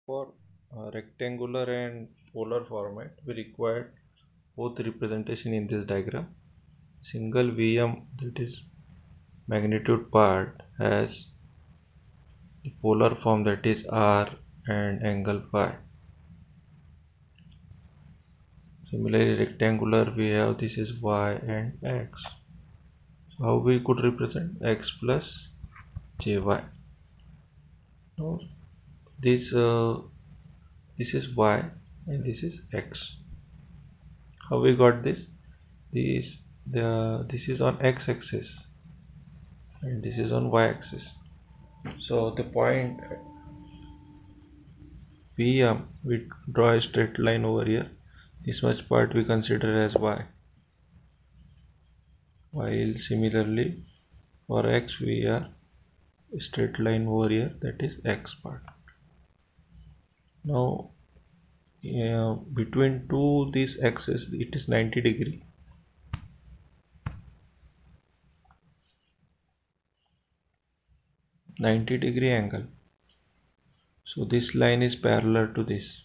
For rectangular and polar format, we require both representation in this diagram. Single VM, that is magnitude part, has the polar form, that is R and angle phi. Similarly, rectangular we have, this is Y and X. So how we could represent X plus JY? Now this this is Y and this is X. How we got this? This is on x-axis and this is on y-axis. So the point VM, we draw a straight line over here. This much part we consider as y. While similarly for x we are a straight line over here, that is x part. Now between two these axes it is 90 degree. Angle. So this line is parallel to this.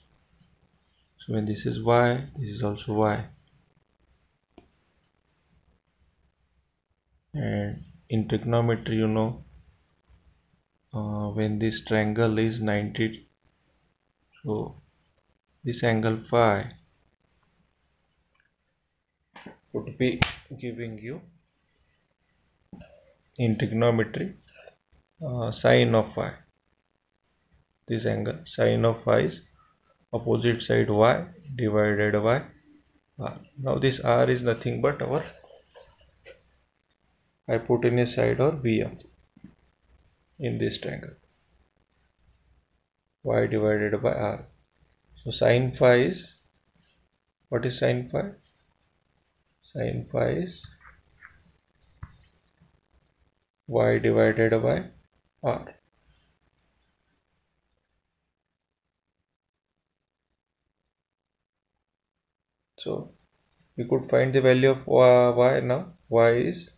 So when this is y, this is also y. And in trigonometry, when this triangle is 90, so this angle phi would be giving you in trigonometry sine of phi. This angle sine of phi is opposite side y divided by r. Now this r is nothing but our hypotenuse side or VM in this triangle, y divided by r. So sine phi is, what is sine phi? Sine phi is y divided by r. So we could find the value of y now. Y is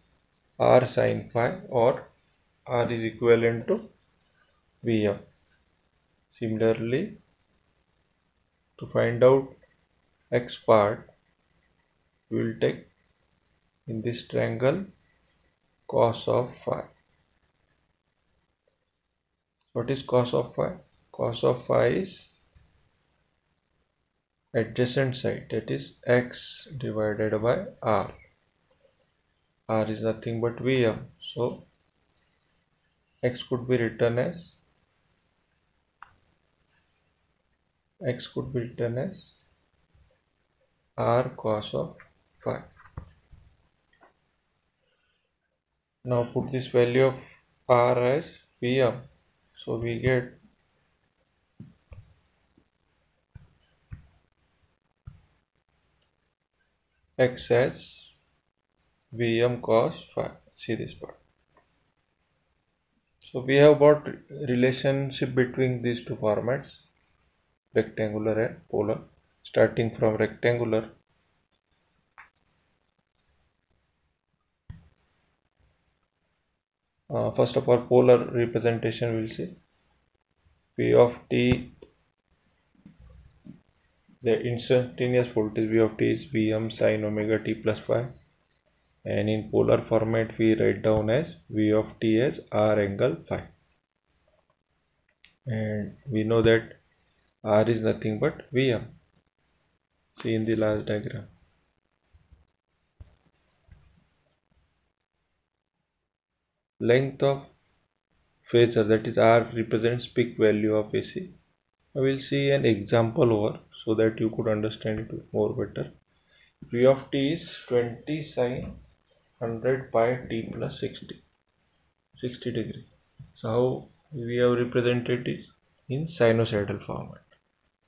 r sine phi, or r is equivalent to Vm. Similarly, to find out x part, we will take in this triangle cos of phi. What is cos of phi? Cos of phi is adjacent side, that is x divided by r. R is nothing but Vm. So x could be written as r cos of phi. Now put this value of r as Vm. So we get x as Vm cos phi. See this part. So we have got relationship between these two formats, rectangular and polar. Starting from rectangular, first of all, polar representation we'll see. P of t, the instantaneous voltage V of t is Vm sin omega t plus phi, and in polar format we write down as V of t as r angle phi, and we know that r is nothing but Vm. See in the last diagram. Length of phasor, that is r, represents peak value of AC. I will see an example over so that you could understand it more better. V of t is 20 sin 100 pi t plus 60 degree. So how we have represented it in sinusoidal format.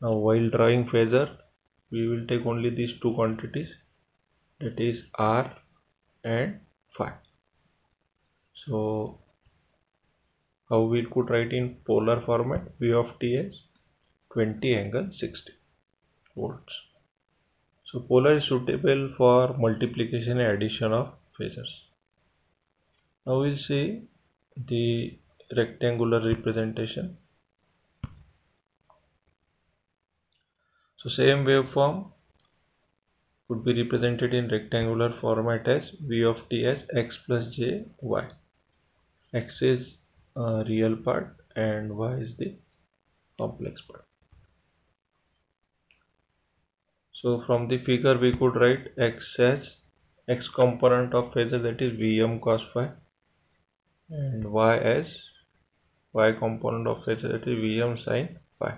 Now while drawing phasor, we will take only these two quantities, that is r and phi. So how we could write in polar format? V of t as 20 angle 60 volts. So polar is suitable for multiplication and addition of phasors. Now we'll see the rectangular representation. So same waveform could be represented in rectangular format as v of t as x plus j y. X is real part and y is the complex part. So from the figure we could write x as x component of phasor, that is Vm cos phi, and y as y component of phasor, that is Vm sin phi.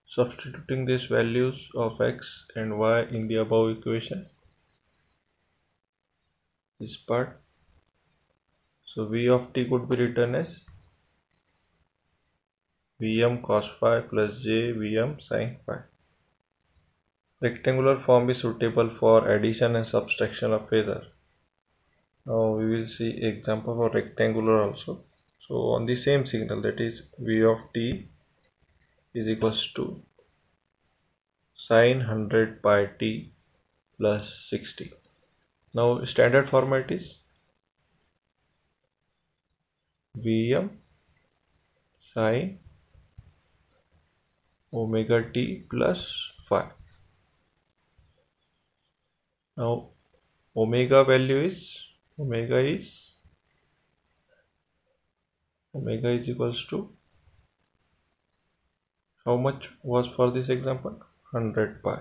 Substituting these values of x and y in the above equation, this part, so v of t could be written as Vm cos phi plus j Vm sin phi. Rectangular form is suitable for addition and subtraction of phasor. Now we will see example for rectangular also. So on the same signal, that is v of t is equals to sin 100 pi t plus 60. Now standard format is Vm sin omega t plus phi. Now omega value is omega is equals to, how much was for this example? 100 pi.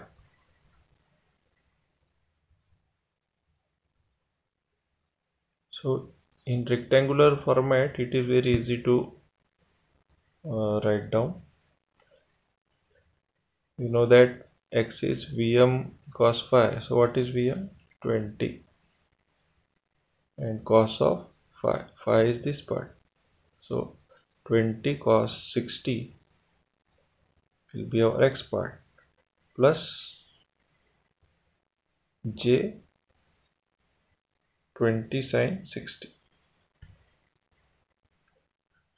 So in rectangular format it is very easy to write down. You know that x is Vm cos phi. So what is Vm? 20. And cos of phi. Phi is this part. So 20 cos 60 will be our x part plus j 20 sin 60.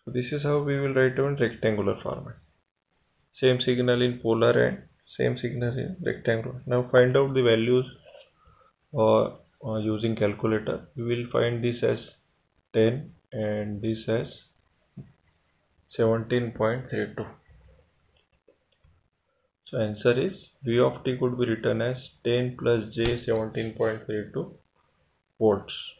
So this is how we will write down rectangular format. Same signal in polar and same signal in rectangular. Now find out the values or using calculator. We will find this as 10 and this as 17.32. So answer is v of t could be written as 10 plus j 17.32 volts.